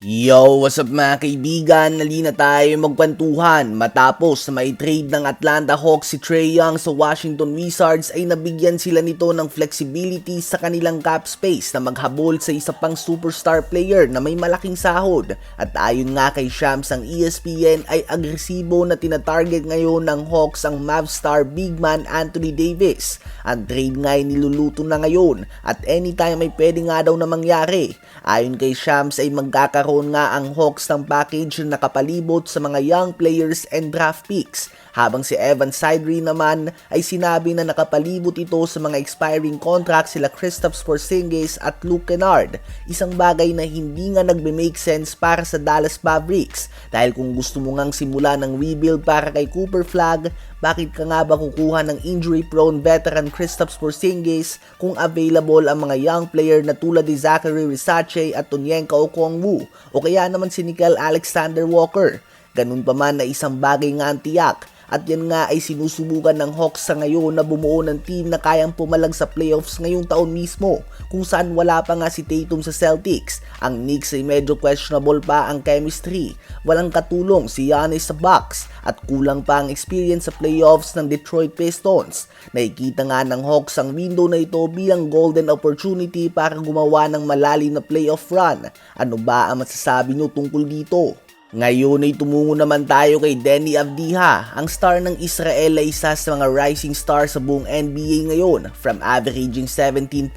Yo, what's up mga kaibigan? Nalina tayo magkwentuhan. Matapos na may trade ng Atlanta Hawks si Trae Young sa Washington Wizards ay nabigyan sila nito ng flexibility sa kanilang cap space na maghabol sa isa pang superstar player na may malaking sahod. At ayon nga kay Shams ang ESPN ay agresibo na tinatarget ngayon ng Hawks ang Mavs star big man Anthony Davis. Ang trade nga ay niluluto na ngayon at anytime ay pwede nga daw na mangyari. Ayon kay Shams ay magkakaroon nga ang Hawks ng package na nakapalibot sa mga young players and draft picks, habang si Evan Sidney naman ay sinabi na nakapalibot ito sa mga expiring contracts sila Kristaps Porzingis at Luke Kennard, isang bagay na hindi nga nagbe-make sense para sa Dallas Mavericks dahil kung gusto mo ngang simula ng rebuild para kay Cooper Flag, bakit ka nga ba kukuha ng injury-prone veteran Kristaps Porzingis kung available ang mga young player na tulad ni Zachary Rissache at Onyeka Okongwu o kaya naman si Nickeil Alexander Walker? Ganun pa man na isang bagay nga ang tiyak. At yan nga ay sinusubukan ng Hawks sa ngayon na bumuo ng team na kayang pumalag sa playoffs ngayong taon mismo, kung saan wala pa nga si Tatum sa Celtics. Ang Knicks ay medyo questionable pa ang chemistry, walang katulong si Giannis sa Bucks, at kulang pa ang experience sa playoffs ng Detroit Pistons. Nakikita nga ng Hawks ang window na ito bilang golden opportunity para gumawa ng malalim na playoff run. Ano ba ang masasabi nyo tungkol dito? Ngayon ay tumungo naman tayo kay Deni Avdija. Ang star ng Israel ay isa sa mga rising star sa buong NBA ngayon. From averaging 17.7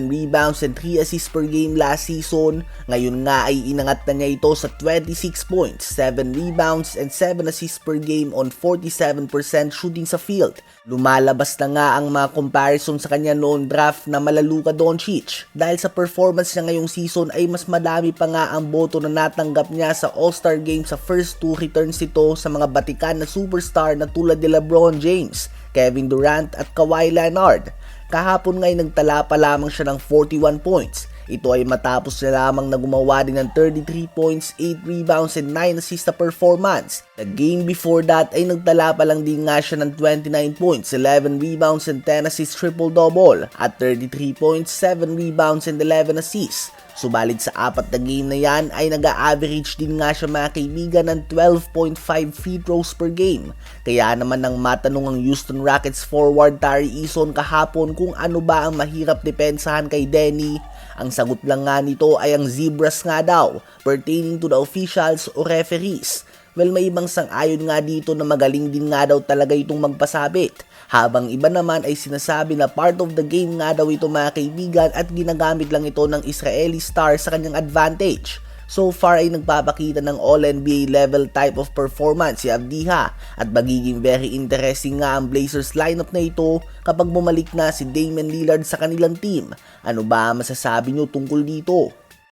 rebounds and 3 assists per game last season, ngayon nga ay inangat na niya ito sa 26 points, 7 rebounds and 7 assists per game on 47% shooting sa field. Lumalabas na nga ang mga comparison sa kanya noong draft na mala Luka Doncic. Dahil sa performance niya ngayong season ay mas madami pa nga ang boto na natanggap niya sa All-Star Game sa first 2 returns nito sa mga batikan na superstar na tulad ni LeBron James, Kevin Durant at Kawhi Leonard. Kahapon nga ay nagtala pa lamang siya ng 41 points. Ito ay matapos na lamang na gumawa din ng 33 points, 8 rebounds and 9 assists na performance. The game before that ay nagtala pa lang din nga siya ng 29 points, 11 rebounds and 10 assists triple-double at 33 points, 7 rebounds and 11 assists. Subalit sa apat na game na yan ay nag-a-average din nga siya mga kaibigan ng 12.5 free throws per game. Kaya naman nang matanong ang Houston Rockets forward Tari Eason kahapon kung ano ba ang mahirap depensahan kay Deni, ang sagot lang nga nito ay ang zebras nga daw pertaining to the officials o referees. Well, may ibang sang-ayon nga dito na magaling din nga daw talaga itong magpasabit, habang iba naman ay sinasabi na part of the game nga daw ito mga kaibigan at ginagamit lang ito ng Israeli star sa kanyang advantage. So far ay nagpapakita ng All-NBA level type of performance si Avdija at magiging very interesting nga ang Blazers lineup na ito kapag bumalik na si Damian Lillard sa kanilang team. Ano ba masasabi nyo tungkol dito?